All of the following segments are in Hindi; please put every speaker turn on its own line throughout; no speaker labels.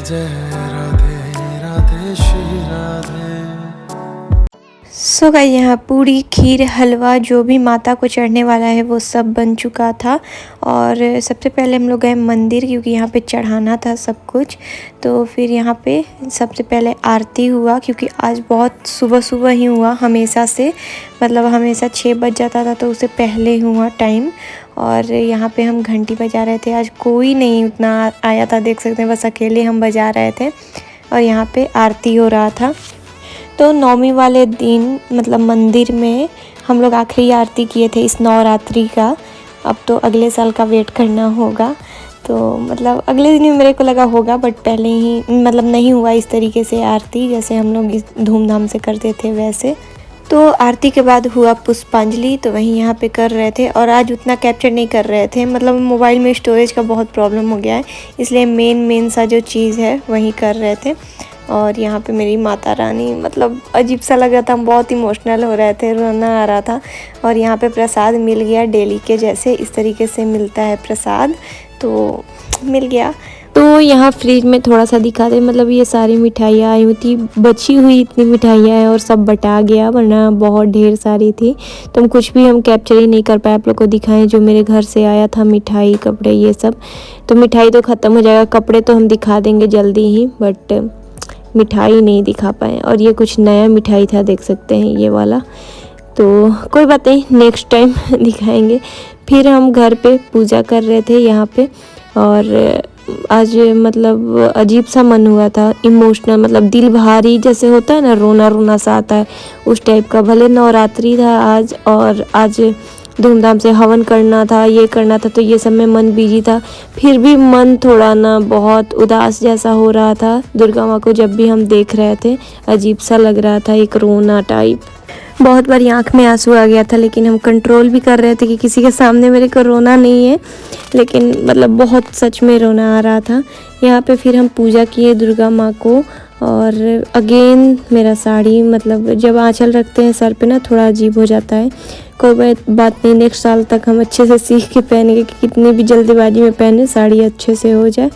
जय राधे राधे श्री राधे।
सो गाइस यहाँ पूरी खीर हलवा जो भी माता को चढ़ने वाला है वो सब बन चुका था। और सबसे पहले हम लोग गए मंदिर क्योंकि यहाँ पे चढ़ाना था सब कुछ। तो फिर यहाँ पे सबसे पहले आरती हुआ क्योंकि आज बहुत सुबह सुबह ही हुआ, हमेशा से मतलब हमेशा 6 बज जाता था तो उससे पहले हुआ टाइम। और यहाँ पे हम घंटी बजा रहे थे, आज कोई नहीं उतना आया था, देख सकते हैं बस अकेले हम बजा रहे थे और यहाँ पे आरती हो रहा था। तो नवमी वाले दिन मतलब मंदिर में हम लोग आखिरी आरती किए थे इस नवरात्रि का। अब तो अगले साल का वेट करना होगा, तो मतलब अगले दिन ही मेरे को लगा होगा, बट पहले ही मतलब नहीं हुआ इस तरीके से आरती जैसे हम लोग इस धूमधाम से करते थे वैसे। तो आरती के बाद हुआ पुष्पांजलि, तो वहीं यहाँ पे कर रहे थे और आज उतना कैप्चर नहीं कर रहे थे, मतलब मोबाइल में स्टोरेज का बहुत प्रॉब्लम हो गया है, इसलिए मेन सा जो चीज़ है वहीं कर रहे थे। और यहाँ पे मेरी माता रानी मतलब अजीब सा लग रहा था, हम बहुत इमोशनल हो रहे थे, रोना आ रहा था। और यहाँ पे प्रसाद मिल गया डेली के जैसे, इस तरीके से मिलता है प्रसाद, तो मिल गया। तो यहाँ फ्रिज में थोड़ा सा दिखा दे, मतलब ये सारी मिठाइयाँ आई हुई थी, बची हुई इतनी मिठाइयाँ हैं और सब बटा गया, वरना बहुत ढेर सारी थी। तो हम कुछ भी कैप्चर ही नहीं कर पाए आप लोग को दिखाएं जो मेरे घर से आया था, मिठाई कपड़े ये सब। तो मिठाई तो ख़त्म हो जाएगा, कपड़े तो हम दिखा देंगे जल्दी ही, बट मिठाई नहीं दिखा पाए। और ये कुछ नया मिठाई था, देख सकते हैं ये वाला, तो कोई बात नहीं नेक्स्ट टाइम दिखाएंगे। फिर हम घर पे पूजा कर रहे थे यहाँ पे, और आज मतलब अजीब सा मन हुआ था, इमोशनल, मतलब दिल भारी जैसे होता है ना, रोना रोना सा आता है उस टाइप का। भले नवरात्रि था आज और आज धूमधाम से हवन करना था, ये करना था, तो ये सब में मन बिजी था, फिर भी मन थोड़ा ना बहुत उदास जैसा हो रहा था। दुर्गा माँ को जब भी हम देख रहे थे अजीब सा लग रहा था, एक रोना टाइप। बहुत बारी आँख में आंसू आ गया था, लेकिन हम कंट्रोल भी कर रहे थे कि किसी के सामने मेरे को रोना नहीं है, लेकिन मतलब बहुत सच में रोना आ रहा था। यहाँ पे फिर हम पूजा किए दुर्गा माँ को। और अगेन मेरा साड़ी, मतलब जब आंचल रखते हैं सर पे ना थोड़ा अजीब हो जाता है, कोई बात नहीं, नेक्स्ट साल तक हम अच्छे से सीख के पहनेंगे कि कितनी भी जल्दीबाजी में पहने साड़ी अच्छे से हो जाए।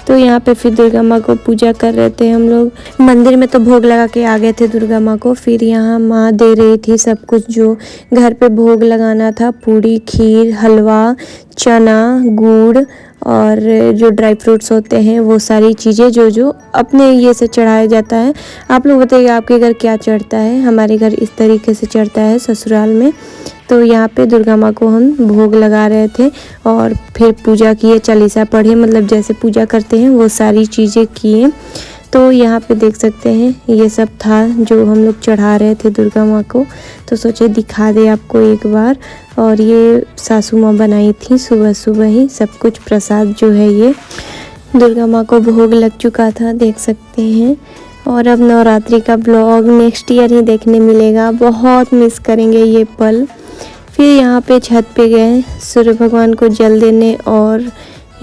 तो यहाँ पे फिर दुर्गा माँ को पूजा कर रहे थे हम लोग। मंदिर में तो भोग लगा के आ गए थे दुर्गा माँ को, फिर यहाँ माँ दे रही थी सब कुछ जो घर पे भोग लगाना था, पूड़ी, खीर, हलवा, चना, गुड़ और जो ड्राई फ्रूट्स होते हैं वो सारी चीज़ें जो अपने ये से चढ़ाया जाता है। आप लोग बताइए आपके घर क्या चढ़ता है, हमारे घर इस तरीके से चढ़ता है ससुराल में। तो यहाँ पे दुर्गा माँ को हम भोग लगा रहे थे और फिर पूजा किए, चालीसा पढ़े, मतलब जैसे पूजा करते हैं वो सारी चीज़ें किए। तो यहाँ पे देख सकते हैं ये सब था जो हम लोग चढ़ा रहे थे दुर्गा माँ को, तो सोचे दिखा दे आपको एक बार। और ये सासू माँ बनाई थी सुबह सुबह ही सब कुछ, प्रसाद जो है ये दुर्गा माँ को भोग लग चुका था, देख सकते हैं। और अब नवरात्रि का ब्लॉग नेक्स्ट ईयर ही देखने मिलेगा, बहुत मिस करेंगे ये पल। फिर यहाँ पे छत पे गए सूर्य भगवान को जल देने और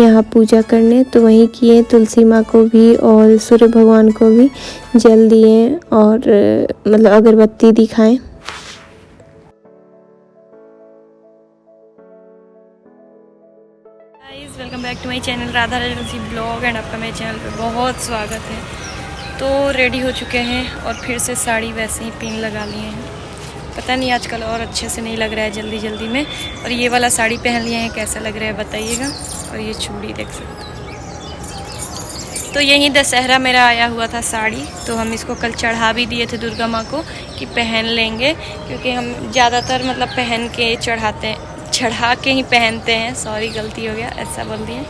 यहाँ पूजा करने, तो वहीं किए, तुलसी माँ को भी और सूर्य भगवान को भी जल दिए और मतलब अगरबत्ती दिखाएं। Guys welcome back to my channel Radha Rajvanshi blog, and आपका मेरे चैनल पे बहुत स्वागत है। तो रेडी हो चुके हैं और फिर से साड़ी वैसे ही पिन लगा लिए हैं, पता नहीं आजकल और अच्छे से नहीं लग रहा है जल्दी में। और ये वाला साड़ी पहन लिया है, कैसा लग रहा है बताइएगा। और ये चूड़ी देख सकते हैं। तो यही दशहरा मेरा आया हुआ था साड़ी, तो हम इसको कल चढ़ा भी दिए थे दुर्गा माँ को कि पहन लेंगे, क्योंकि हम ज़्यादातर मतलब पहन के चढ़ा के ही पहनते हैं। सॉरी गलती हो गया, ऐसा बोल दिए,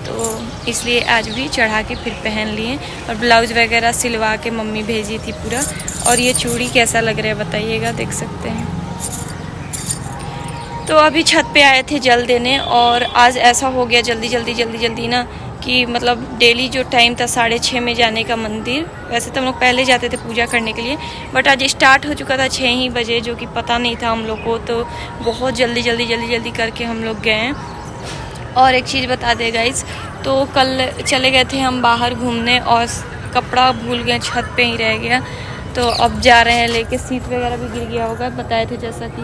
तो इसलिए आज भी चढ़ा के फिर पहन लिए। और ब्लाउज वगैरह सिलवा के मम्मी भेजी थी पूरा। और ये चूड़ी कैसा लग रहा है बताइएगा, देख सकते हैं। तो अभी छत पे आए थे जल देने, और आज ऐसा हो गया जल्दी ना कि मतलब डेली जो टाइम था 6:30 में जाने का मंदिर, वैसे तो हम लोग पहले जाते थे पूजा करने के लिए, बट आज स्टार्ट हो चुका था 6 ही बजे, जो कि पता नहीं था हम लोग को। तो बहुत जल्दी करके हम लोग गए। और एक चीज़ बता दे गाइस, तो कल चले गए थे हम बाहर घूमने और कपड़ा भूल गए, छत पे ही रह गया। तो अब जा रहे हैं लेके, सीट वगैरह भी गिर गया होगा, बताए थे जैसा कि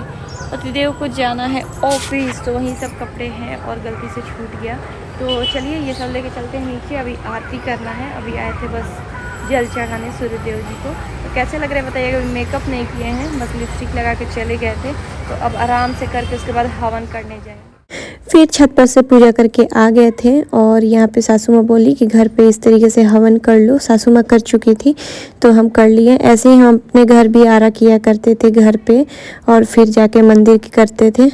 पतिदेव को जाना है ऑफिस, तो वहीं सब कपड़े हैं और गलती से छूट गया। तो चलिए ये सब लेके चलते हैं नीचे, अभी आरती करना है। अभी आए थे बस जल चढ़ाने सूर्यदेव जी को। तो कैसे लग रहा है बताइएगा। मेकअप नहीं किए हैं, बस लिपस्टिक लगा के चले गए थे। तो अब आराम से करके उसके बाद हवन करने जाएंगे। फिर छत पर से पूजा करके आ गए थे और यहाँ पे सासू माँ बोली कि घर पे इस तरीके से हवन कर लो। सासू माँ कर चुकी थी तो हम कर लिए। ऐसे ही हम अपने घर भी आरा किया करते थे घर पे, और फिर जाके मंदिर की करते थे।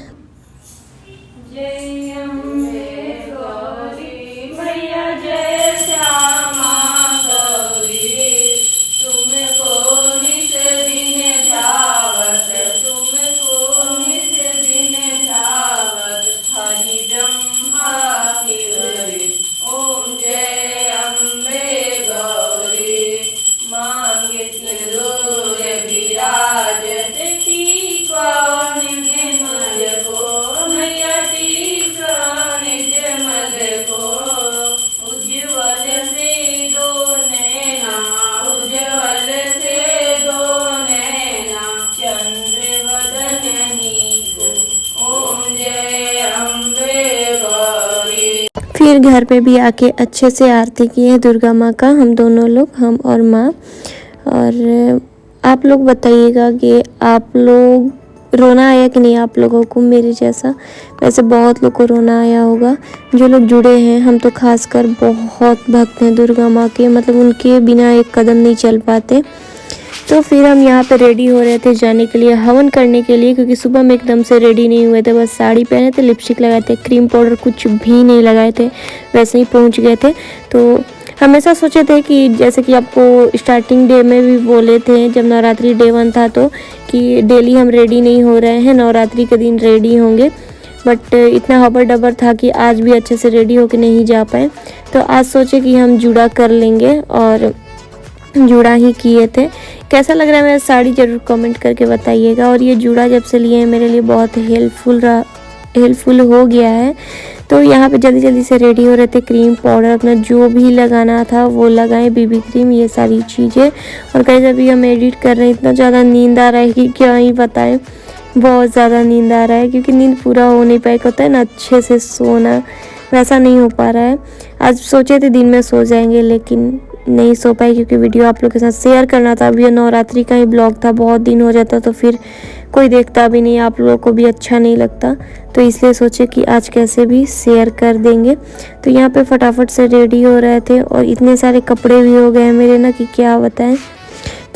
फिर घर पे भी आके अच्छे से आरती की है दुर्गा माँ का, हम दोनों लोग, हम और माँ। और आप लोग बताइएगा कि आप लोग रोना आया कि नहीं आप लोगों को मेरे जैसा। वैसे बहुत लोग को रोना आया होगा जो लोग जुड़े हैं। हम तो खासकर बहुत भक्त हैं दुर्गा माँ के, मतलब उनके बिना एक कदम नहीं चल पाते। तो फिर हम यहाँ पे रेडी हो रहे थे जाने के लिए, हवन करने के लिए, क्योंकि सुबह में एकदम से रेडी नहीं हुए थे। बस साड़ी पहने थे, लिपस्टिक लगाए थे, क्रीम पाउडर कुछ भी नहीं लगाए थे, वैसे ही पहुँच गए थे। तो हमेशा सोचे थे कि जैसे कि आपको स्टार्टिंग डे में भी बोले थे जब नवरात्रि डे 1 था, तो कि डेली हम रेडी नहीं हो रहे हैं, नवरात्रि के दिन रेडी होंगे। बट इतना हबर डबर था कि आज भी अच्छे से रेडी होके नहीं जा पाए। तो आज सोचे कि हम जुड़ा कर लेंगे और जुड़ा ही किए थे। कैसा लग रहा है मेरा साड़ी ज़रूर कमेंट करके बताइएगा। और ये जुड़ा जब से लिए हैं मेरे लिए बहुत हेल्पफुल हो गया है। तो यहाँ पे जल्दी जल्दी से रेडी हो रहे थे, क्रीम पाउडर अपना जो भी लगाना था वो लगाएं, बीबी क्रीम, ये सारी चीज़ें। और कहीं अभी हम एडिट कर रहे हैं, इतना ज़्यादा नींद आ रहा है कि क्या ही बताएं, बहुत ज़्यादा नींद आ रहा है, क्योंकि नींद पूरा हो नहीं पाएगा, होता है ना अच्छे से सोना, वैसा नहीं हो पा रहा है। आज सोचे थे दिन में सो जाएंगे लेकिन नहीं सो पाई, क्योंकि वीडियो आप लोग के साथ शेयर करना था। अभी नवरात्रि का ही ब्लॉग था, बहुत दिन हो जाता तो फिर कोई देखता भी नहीं, आप लोगों को भी अच्छा नहीं लगता, तो इसलिए सोचे कि आज कैसे भी शेयर कर देंगे। तो यहाँ पे फटाफट से रेडी हो रहे थे और इतने सारे कपड़े भी हो गए हैं मेरे ना कि क्या बताएं।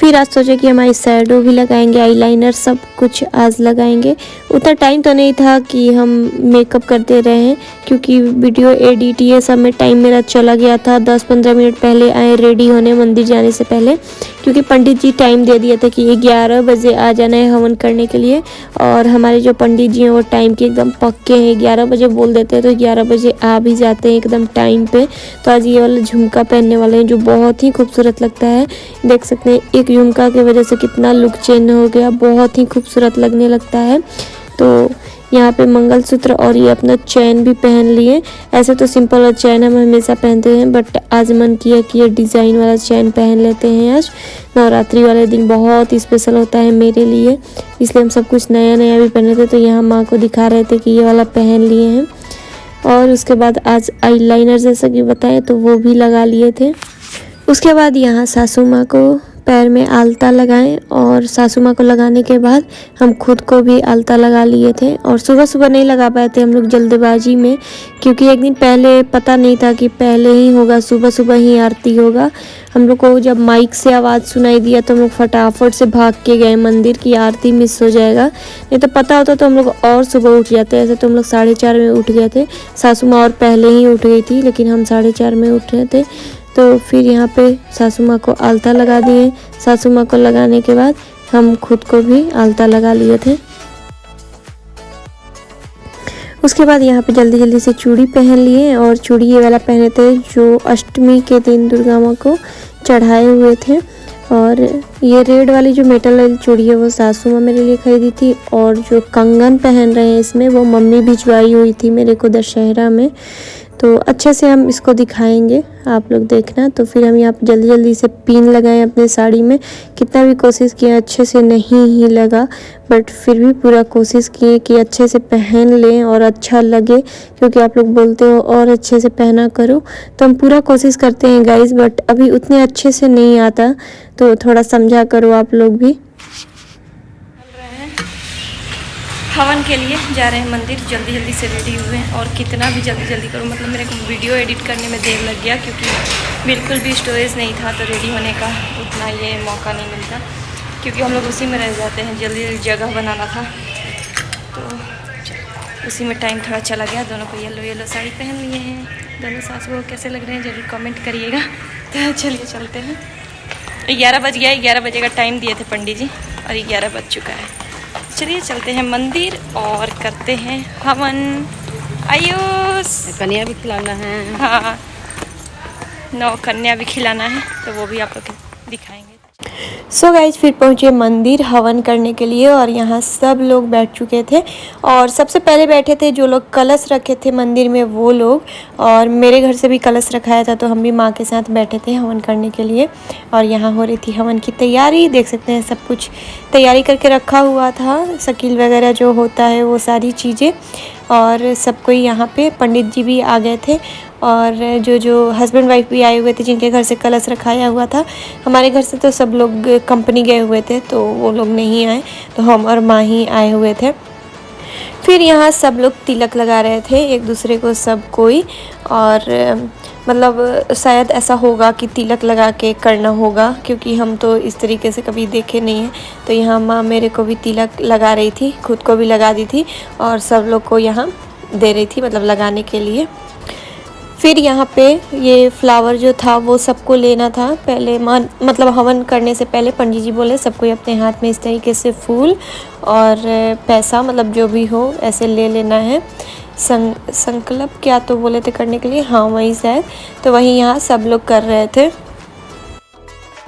फिर आज सोचे कि हम आई शैडो भी लगाएंगे, आईलाइनर सब कुछ आज लगाएंगे। उतना टाइम तो नहीं था कि हम मेकअप करते रहे, क्योंकि वीडियो एडिट ये सब में टाइम मेरा चला गया था। 10-15 मिनट पहले आए रेडी होने मंदिर जाने से पहले, क्योंकि पंडित जी टाइम दे दिया था कि 11 बजे आ जाना है हवन करने के लिए। और हमारे जो पंडित जी हैं वो टाइम के एकदम पक्के हैं, 11 बजे बोल देते हैं तो 11 बजे आ भी जाते हैं एकदम टाइम पे। तो आज ये वाला झुमका पहनने वाले हैं जो बहुत ही खूबसूरत लगता है, देख सकते हैं। एक झुमका की वजह से कितना लुक चेंज हो गया, बहुत ही खूबसूरत लगने लगता है। तो यहाँ पे मंगलसूत्र और ये अपना चैन भी पहन लिए। ऐसे तो सिंपल और चैन हम हमेशा पहनते हैं, बट आज मन किया कि ये डिज़ाइन वाला चैन पहन लेते हैं। आज नवरात्रि वाले दिन बहुत स्पेशल होता है मेरे लिए, इसलिए हम सब कुछ नया नया भी पहने थे। तो यहाँ माँ को दिखा रहे थे कि ये वाला पहन लिए हैं। और उसके बाद आज आईलाइनर जैसा कि बताएं तो वो भी लगा लिए थे। उसके बाद यहाँ सासू माँ को पैर में आलता लगाएं, और सासू माँ को लगाने के बाद हम खुद को भी आलता लगा लिए थे। और सुबह सुबह नहीं लगा पाए थे हम लोग जल्दबाजी में, क्योंकि एक दिन पहले पता नहीं था कि पहले ही होगा, सुबह सुबह ही आरती होगा। हम लोग को जब माइक से आवाज़ सुनाई दिया तो हम लोग फटाफट से भाग के गए मंदिर की, आरती मिस हो जाएगा। नहीं तो पता होता तो हम लोग और सुबह उठ जाते। ऐसे तो हम लोग 4:30 में उठ गए थे, सासू माँ और पहले ही उठ गई थी, लेकिन हम 4:30 में उठ रहे थे। तो फिर यहाँ पे सासू माँ को आलता लगा दिए। सासू माँ को लगाने के बाद हम खुद को भी आलता लगा लिए थे। उसके बाद यहाँ पे जल्दी जल्दी से चूड़ी पहन लिए, और चूड़ी ये वाला पहने थे जो अष्टमी के दिन दुर्गा माँ को चढ़ाए हुए थे। और ये रेड वाली जो मेटल वाली चूड़ी है वो सासू माँ मेरे लिए खरीदी थी, और जो कंगन पहन रहे हैं इसमें वो मम्मी भिजवाई हुई थी मेरे को दशहरा में। तो अच्छे से हम इसको दिखाएंगे आप लोग देखना। तो फिर हम यहाँ पे जल्दी जल्दी से पिन लगाए अपने साड़ी में। कितना भी कोशिश किया अच्छे से नहीं ही लगा, बट फिर भी पूरा कोशिश किए कि अच्छे से पहन लें और अच्छा लगे, क्योंकि आप लोग बोलते हो और अच्छे से पहना करो। तो हम पूरा कोशिश करते हैं गाइस, बट अभी उतने अच्छे से नहीं आता, तो थोड़ा समझा करो आप लोग भी। हवन के लिए जा रहे हैं मंदिर, जल्दी जल्दी से रेडी हुए हैं। और कितना भी जल्दी जल्दी करूँ, मतलब मेरे को वीडियो एडिट करने में देर लग गया, क्योंकि बिल्कुल भी स्टोरेज नहीं था, तो रेडी होने का उतना ये मौका नहीं मिलता, क्योंकि हम लोग उसी में रह जाते हैं। जल्दी जल्दी जगह बनाना था, तो उसी में टाइम थोड़ा चला गया। दोनों को येलो येलो साड़ी पहन लिए हैं। दोनों सास बहू कैसे लग रहे हैं ज़रूर कमेंट करिएगा। तो चलिए चलते हैं। 11 बज गया, 11 बजे का टाइम दिए थे पंडित जी, और 11 बज चुका है। चलिए चलते हैं मंदिर और करते हैं हवन। आयुष
कन्या भी खिलाना है।
हाँ, 9 कन्या भी खिलाना है, तो वो भी आप लोग दिखाएंगे। सो गाइज फिर पहुँचे मंदिर हवन करने के लिए, और यहाँ सब लोग बैठ चुके थे। और सबसे पहले बैठे थे जो लोग कलश रखे थे मंदिर में, वो लोग। और मेरे घर से भी कलश रखाया था, तो हम भी माँ के साथ बैठे थे हवन करने के लिए। और यहाँ हो रही थी हवन की तैयारी, देख सकते हैं सब कुछ तैयारी करके रखा हुआ था, शकील वगैरह जो होता है वो सारी चीज़ें। और सब कोई यहाँ पे पंडित जी भी आ गए थे, और जो हस्बैंड वाइफ भी आए हुए थे, जिनके घर से कलश रखाया हुआ था। हमारे घर से तो सब लोग कंपनी गए हुए थे, तो वो लोग नहीं आए, तो हम और माँ ही आए हुए थे। फिर यहाँ सब लोग तिलक लगा रहे थे एक दूसरे को, सब कोई। और मतलब शायद ऐसा होगा कि तिलक लगा के करना होगा, क्योंकि हम तो इस तरीके से कभी देखे नहीं हैं। तो यहाँ माँ मेरे को भी तिलक लगा रही थी, खुद को भी लगा दी थी, और सब लोग को यहाँ दे रही थी, मतलब लगाने के लिए। फिर यहाँ पे ये फ्लावर जो था वो सबको लेना था पहले, मतलब हवन करने से पहले पंडित जी बोले सबको अपने हाथ में इस तरीके से फूल और पैसा, मतलब जो भी हो ऐसे ले लेना है। संकल्प क्या तो बोले थे करने के लिए, हाँ वही शायद। तो वही यहाँ सब लोग कर रहे थे।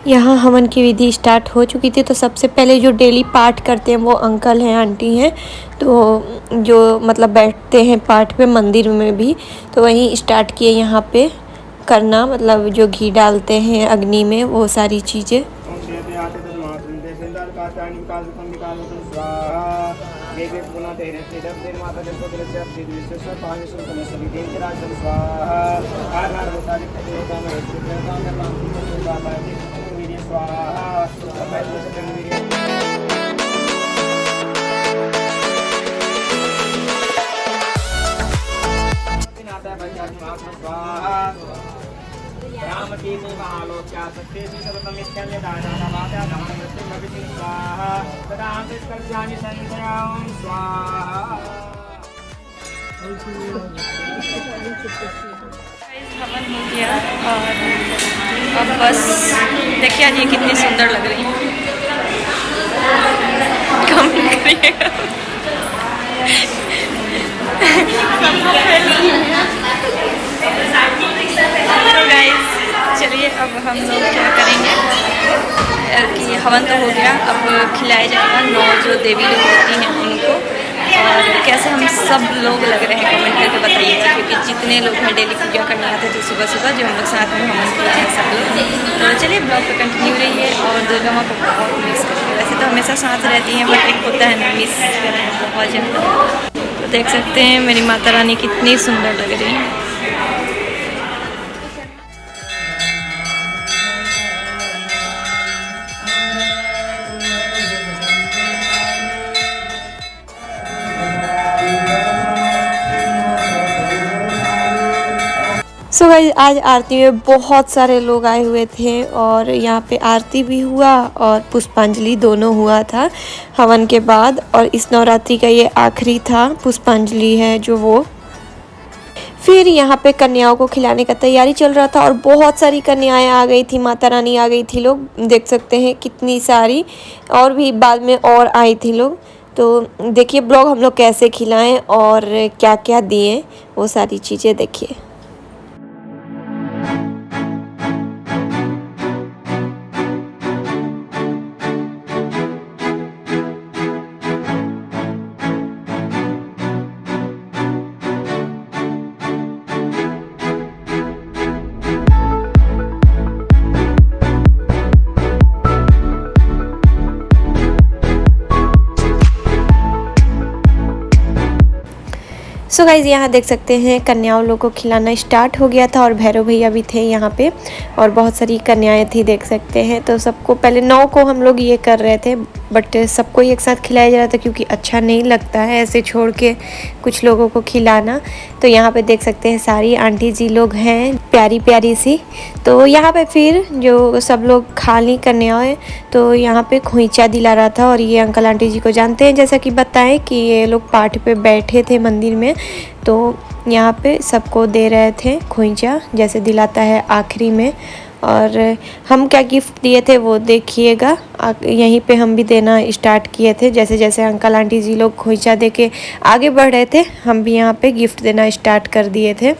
यहाँ हवन की विधि स्टार्ट हो चुकी थी। तो सबसे पहले जो डेली पाठ करते हैं वो अंकल हैं, आंटी हैं, तो जो मतलब बैठते हैं पाठ पे मंदिर में भी, तो वहीं स्टार्ट किए यहाँ पे करना, मतलब जो घी डालते हैं अग्नि में वो सारी चीज़ें। हवन हो गया, और अब बस देखिए आज ये कितनी सुंदर लग रही है, कमेंट करिएगा। तो गाइस चलिए अब हम लोग क्या करेंगे कि हवन तो हो गया, अब खिलाया जाएगा 9 जो देवी लोग होती हैं उनको। और कैसे हम सब लोग लग रहे हैं कमेंट करके बताइएगा, क्योंकि जितने लोग हैं डेली पूजा करने आते थे सुबह सुबह, जो हम लोग साथ में हवन किए हैं सब लोग। तो चलिए ब्लॉग पे कंटिन्यू रहिए, और दुर्गा माँ को बहुत मिस करेंगे। वैसे तो हमेशा साथ रहती हैं, बट एक होता है ना मिस करें बहुत ज़्यादा। तो देख सकते हैं मेरी माता रानी कितनी सुंदर लग रही है। सो गाइस आज आरती में बहुत सारे लोग आए हुए थे, और यहाँ पे आरती भी हुआ और पुष्पांजलि दोनों हुआ था हवन के बाद। और इस नवरात्रि का ये आखिरी था, पुष्पांजलि है जो वो। फिर यहाँ पे कन्याओं को खिलाने का तैयारी चल रहा था, और बहुत सारी कन्याएं आ गई थी, माता रानी आ गई थी, लोग देख सकते हैं कितनी सारी, और भी बाद में और आई थी लोग। तो देखिए ब्लॉग हम लोग कैसे खिलाएं और क्या क्या दिए, वो सारी चीज़ें देखिए। सो गाइज़ यहाँ देख सकते हैं कन्याओं लोगों को खिलाना स्टार्ट हो गया था और भैरव भैया भी थे यहाँ पे और बहुत सारी कन्याएं थी देख सकते हैं। तो सबको पहले 9 को हम लोग ये कर रहे थे, बट सबको एक साथ खिलाया जा रहा था क्योंकि अच्छा नहीं लगता है ऐसे छोड़ के कुछ लोगों को खिलाना। तो यहाँ पे देख सकते हैं सारी आंटी जी लोग हैं प्यारी प्यारी सी। तो यहाँ पे फिर जो सब लोग खा ली कन्याएं, तो यहाँ पे खोइंचा दिला रहा था और ये अंकल आंटी जी को जानते हैं, जैसा कि बताएं कि ये लोग पाठ पे बैठे थे मंदिर में, तो यहाँ पे सबको दे रहे थे खोइंचा जैसे दिलाता है आखिरी में। और हम क्या गिफ्ट दिए थे वो देखिएगा, यहीं पे हम भी देना स्टार्ट किए थे। जैसे जैसे अंकल आंटी जी लोग खोइंचा दे के आगे बढ़ रहे थे, हम भी यहाँ पे गिफ्ट देना स्टार्ट कर दिए थे।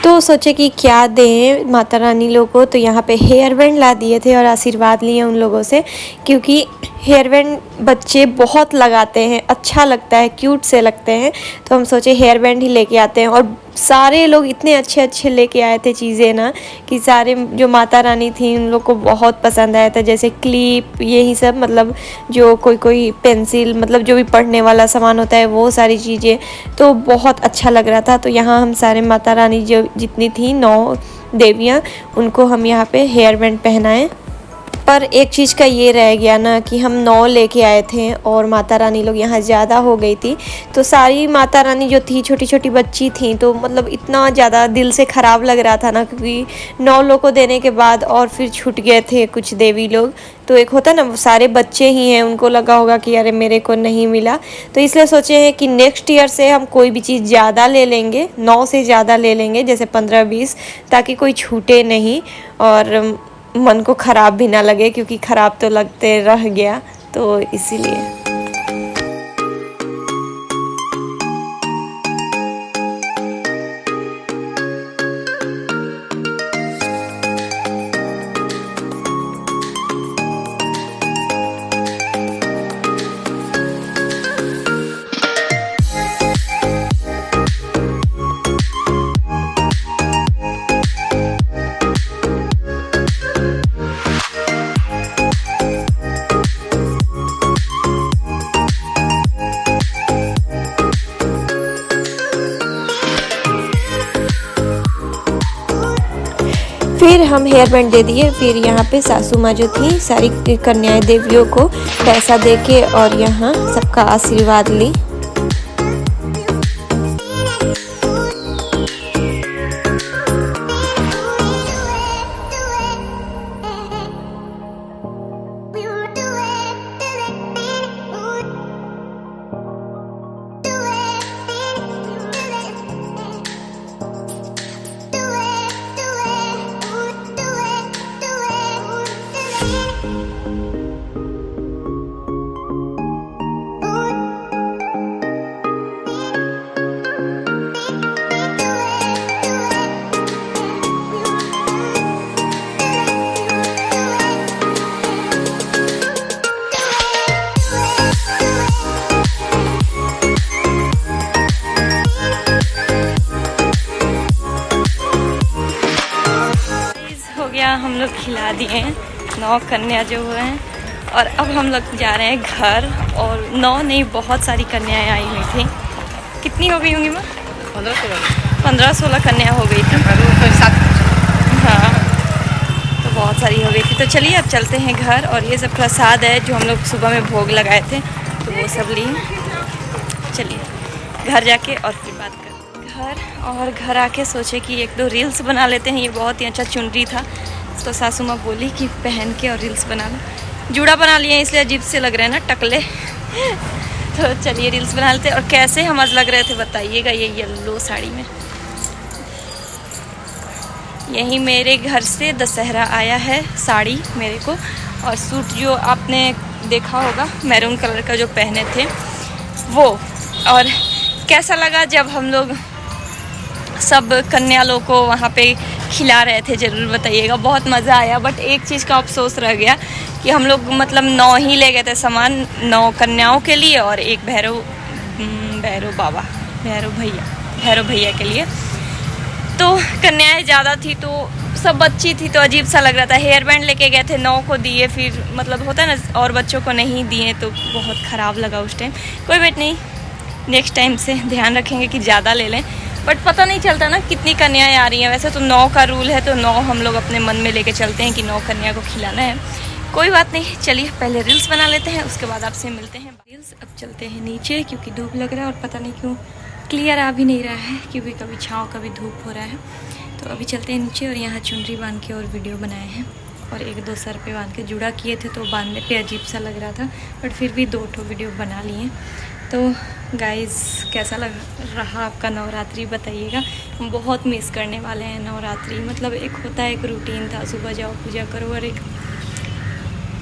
तो सोचे कि क्या दें माता रानी लोगों को, तो यहाँ पे हेयर बैंड ला दिए थे और आशीर्वाद लिए उन लोगों से, क्योंकि हेयर बैंड बच्चे बहुत लगाते हैं, अच्छा लगता है, क्यूट से लगते हैं। तो हम सोचे हेयर बैंड ही लेके आते हैं और सारे लोग इतने अच्छे अच्छे लेके आए थे चीज़ें ना कि सारे जो माता रानी थी उन लोग को बहुत पसंद आया था। जैसे क्लिप यही सब, मतलब जो कोई पेंसिल, मतलब जो भी पढ़ने वाला सामान होता है वो सारी चीज़ें, तो बहुत अच्छा लग रहा था। तो यहाँ हम सारे माता रानी जो जितनी थी 9 देवियाँ, उनको हम यहाँ पे हेयर बैंड पहनाएं। पर एक चीज़ का ये रह गया ना कि हम 9 लेके आए थे और माता रानी लोग यहाँ ज़्यादा हो गई थी, तो सारी माता रानी जो थी छोटी छोटी बच्ची थी, तो मतलब इतना ज़्यादा दिल से ख़राब लग रहा था ना, क्योंकि 9 लोग को देने के बाद और फिर छूट गए थे कुछ देवी लोग। तो एक होता ना सारे बच्चे ही हैं, उनको लगा होगा कि अरे मेरे को नहीं मिला, तो इसलिए सोचे हैं कि नेक्स्ट ईयर से हम कोई भी चीज़ ज़्यादा ले लेंगे, 9 से ज़्यादा ले लेंगे, जैसे 15-20, ताकि कोई छूटे नहीं और मन को ख़राब भी ना लगे, क्योंकि ख़राब तो लगते रह गया, तो इसीलिए। फिर हम हेयर बैंड दे दिए। फिर यहाँ पे सासू माँ जो थी सारी कन्याएं देवियों को पैसा दे के और यहाँ सबका आशीर्वाद ली। हम लोग खिला दिए हैं 9 कन्या जो हुए हैं, और अब हम लोग जा रहे हैं घर। और 9 नहीं, बहुत सारी कन्याएं आई हुई थी। कितनी हो गई होंगी माँ? 15-16 कन्या हो गई थी। हाँ, तो बहुत सारी हो गई थी। तो चलिए अब चलते हैं घर। और ये सब प्रसाद है जो हम लोग सुबह में भोग लगाए थे, तो वो सब लिए। चलिए घर जाके और फिर बात करते हैं। घर आके सोचे कि 1-2 रील्स बना लेते हैं। ये बहुत ही अच्छा चुनरी था, तो सासू माँ बोली कि पहन के और रील्स बना लो। जूड़ा बना लिए इसलिए अजीब से लग रहे हैं ना, टकले। तो चलिए रील्स बना लेते हैं। और कैसे हम आज लग रहे थे बताइएगा ये येलो साड़ी में। यही मेरे घर से दशहरा आया है साड़ी मेरे को, और सूट जो आपने देखा होगा मैरून कलर का जो पहने थे वो। और कैसा लगा जब हम लोग सब कन्या लोग को वहाँ पे खिला रहे थे, ज़रूर बताइएगा। बहुत मज़ा आया, बट एक चीज़ का अफसोस रह गया कि हम लोग मतलब 9 ही ले गए थे सामान, 9 कन्याओं के लिए और एक भैरव भैया के लिए। तो कन्याएं ज़्यादा थी तो सब बच्ची थी, तो अजीब सा लग रहा था। हेयर बैंड लेके गए थे, 9 को दिए, फिर मतलब होता है ना और बच्चों को नहीं दिए, तो बहुत ख़राब लगा उस टाइम। कोई बात नहीं,
नेक्स्ट टाइम से ध्यान रखेंगे कि ज़्यादा ले लें, बट पता नहीं चलता ना कितनी कन्याएं आ रही हैं। वैसे तो 9 का रूल है, तो 9 हम लोग अपने मन में लेके चलते हैं कि 9 कन्या को खिलाना है। कोई बात नहीं, चलिए पहले रील्स बना लेते हैं, उसके बाद आपसे मिलते हैं। रील्स अब चलते हैं नीचे, क्योंकि धूप लग रहा है और पता नहीं क्यों क्लियर आ भी नहीं रहा है, क्योंकि कभी छाँव कभी धूप हो रहा है। तो अभी चलते हैं नीचे, और यहाँ चुनरी बांध के और वीडियो बनाए हैं, और 1-2 सर पे बांध के जुड़ा किए थे, तो बांधने पे अजीब सा लग रहा था, बट फिर भी 2 ठो वीडियो बना लिए। तो गाइज़ कैसा लग रहा आपका नवरात्रि बताइएगा। हम बहुत मिस करने वाले हैं नवरात्रि। मतलब एक होता है, एक रूटीन था, सुबह जाओ पूजा करो, और एक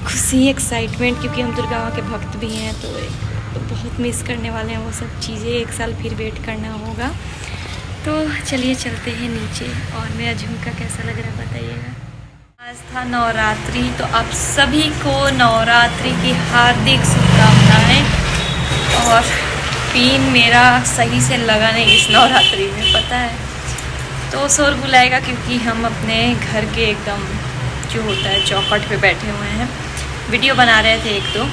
खुशी एक्साइटमेंट, क्योंकि हम दुर्गा माँ के भक्त भी हैं, तो बहुत मिस करने वाले हैं वो सब चीज़ें। एक साल फिर वेट करना होगा। तो चलिए चलते हैं नीचे, और मेरा झुमका कैसा लग रहा है बताइएगा। आज था नवरात्रि, तो आप सभी को नवरात्रि की हार्दिक शुभकामनाएं। और पिन मेरा सही से लगा नहीं इस नवरात्रि में, पता है, तो शोरगुल आएगा, क्योंकि हम अपने घर के एकदम जो होता है चौखट पे बैठे हुए हैं, वीडियो बना रहे थे 1-2।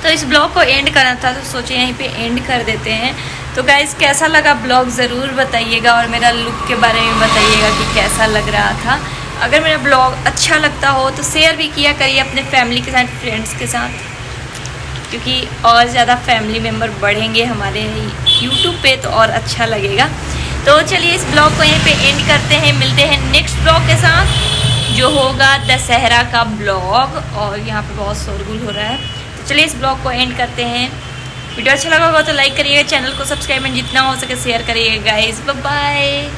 तो इस ब्लॉग को एंड करना था, तो सोचे यहीं पे एंड कर देते हैं। तो गाइज़ कैसा लगा ब्लॉग ज़रूर बताइएगा, और मेरा लुक के बारे में बताइएगा कि कैसा लग रहा था। अगर मेरा ब्लॉग अच्छा लगता हो तो शेयर भी किया करिए अपने फैमिली के साथ, फ्रेंड्स के साथ, क्योंकि और ज़्यादा फैमिली मेम्बर बढ़ेंगे हमारे यूट्यूब पे तो और अच्छा लगेगा। तो चलिए इस ब्लॉग को यहीं पे एंड करते हैं, मिलते हैं नेक्स्ट ब्लॉग के साथ जो होगा दशहरा का ब्लॉग। और यहाँ पे बहुत शोरगुल हो रहा है, तो चलिए इस ब्लॉग को एंड करते हैं। वीडियो अच्छा लगा होगा तो लाइक करिएगा, चैनल को सब्सक्राइब जितना हो सके शेयर करिएगा गाइस। Bye bye.